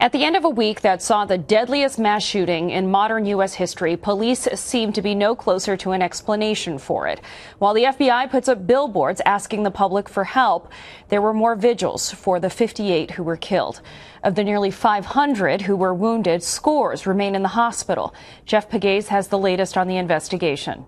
At the end of a week that saw the deadliest mass shooting in modern U.S. history, police seem to be no closer to an explanation for it. While the FBI puts up billboards asking the public for help, there were more vigils for the 58 who were killed. Of the nearly 500 who were wounded, scores remain in the hospital. Jeff Pegues has the latest on the investigation.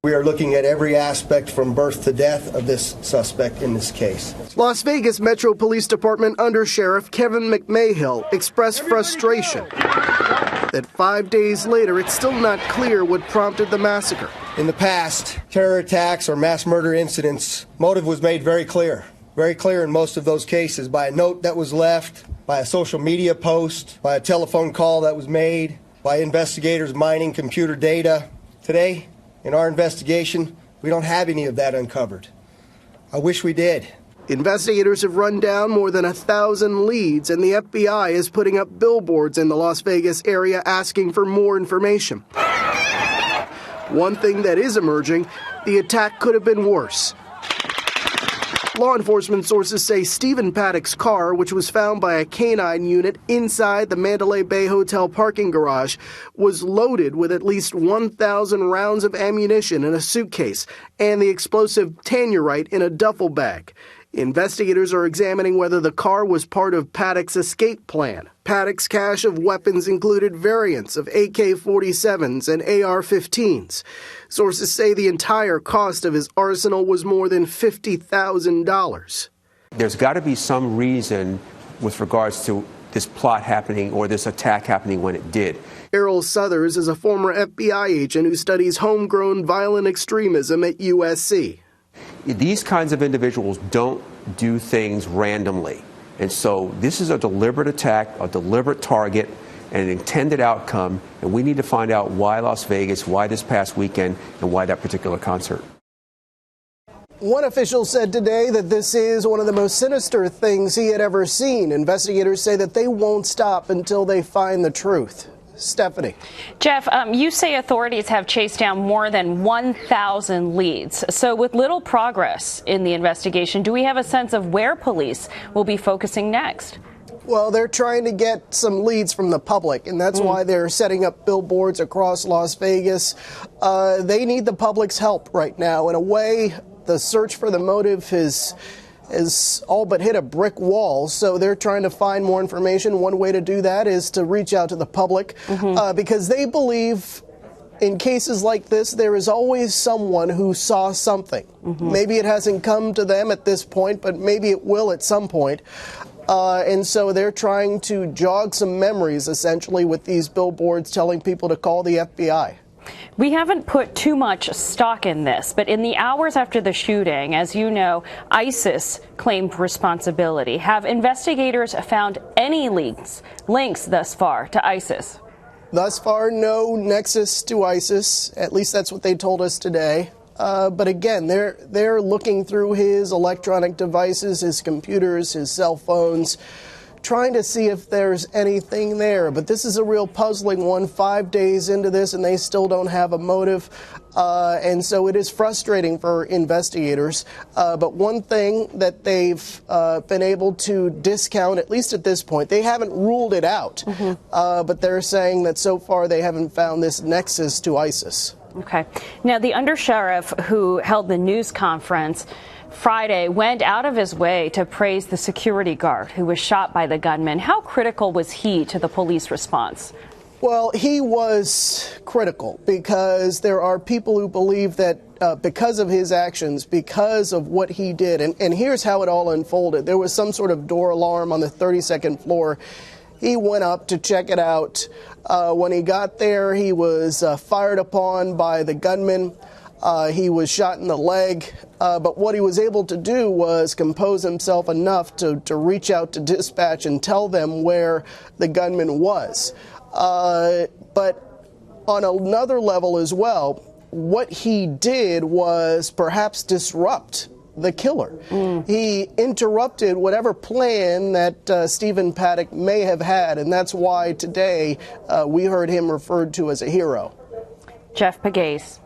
We are looking at every aspect from birth to death of this suspect in this case. Las Vegas Metro Police Department Under Sheriff Kevin McMahill expressed frustration that 5 days later it's still not clear what prompted the massacre. In the past, terror attacks or mass murder incidents, motive was made very clear in most of those cases by a note that was left, by a social media post, by a telephone call that was made, by investigators mining computer data. Today, in our investigation, we don't have any of that uncovered. I wish we did. Investigators have run down more than 1,000 leads, and the FBI is putting up billboards in the Las Vegas area asking for more information. One thing that is emerging, the attack could have been worse. Law enforcement sources say Stephen Paddock's car, which was found by a canine unit inside the Mandalay Bay Hotel parking garage, was loaded with at least 1,000 rounds of ammunition in a suitcase and the explosive tannerite in a duffel bag. Investigators are examining whether the car was part of Paddock's escape plan. Paddock's cache of weapons included variants of AK-47s and AR-15s. Sources say the entire cost of his arsenal was more than $50,000. There's got to be some reason with regards to this plot happening or this attack happening when it did. Errol Southers is a former FBI agent who studies homegrown violent extremism at USC. These kinds of individuals don't do things randomly. And so this is a deliberate attack, a deliberate target, and an intended outcome. And we need to find out why Las Vegas, why this past weekend, and why that particular concert. One official said today that this is one of the most sinister things he had ever seen. Investigators say that they won't stop until they find the truth. Stephanie. Jeff, you say authorities have chased down more than 1,000 leads. So with little progress in the investigation, do we have a sense of where police will be focusing next? Well, they're trying to get some leads from the public, and that's why they're setting up billboards across Las Vegas. They need the public's help right now. In a way, the search for the motive is all but hit a brick wall, so they're trying to find more information. One way to do that is to reach out to the public, because they believe in cases like this, there is always someone who saw something. Maybe it hasn't come to them at this point, but maybe it will at some point. And so they're trying to jog some memories, essentially, with these billboards telling people to call the FBI. We haven't put too much stock in this, but in the hours after the shooting, as you know, ISIS claimed responsibility. Have investigators found any links thus far to ISIS? Thus far, no nexus to ISIS. At least that's what they told us today. But again, they're looking through his electronic devices, his computers, his cell phones, trying to see if there's anything there. But this is a real puzzling one, 5 days into this, and they still don't have a motive. And so it is frustrating for investigators. But one thing that they've been able to discount, at least at this point, they haven't ruled it out, but they're saying that so far they haven't found this nexus to ISIS. Okay. Now, the undersheriff who held the news conference Friday went out of his way to praise the security guard who was shot by the gunman. How critical was he to the police response? Well, he was critical because there are people who believe that because of his actions, because of what he did, and here's how it all unfolded. There was some sort of door alarm on the 32nd floor. He went up to check it out. When he got there, he was fired upon by the gunman. He was shot in the leg, but what he was able to do was compose himself enough to reach out to dispatch and tell them where the gunman was. But on another level as well, what he did was perhaps disrupt the killer. He interrupted whatever plan that Stephen Paddock may have had, and that's why today we heard him referred to as a hero. Jeff Pegues.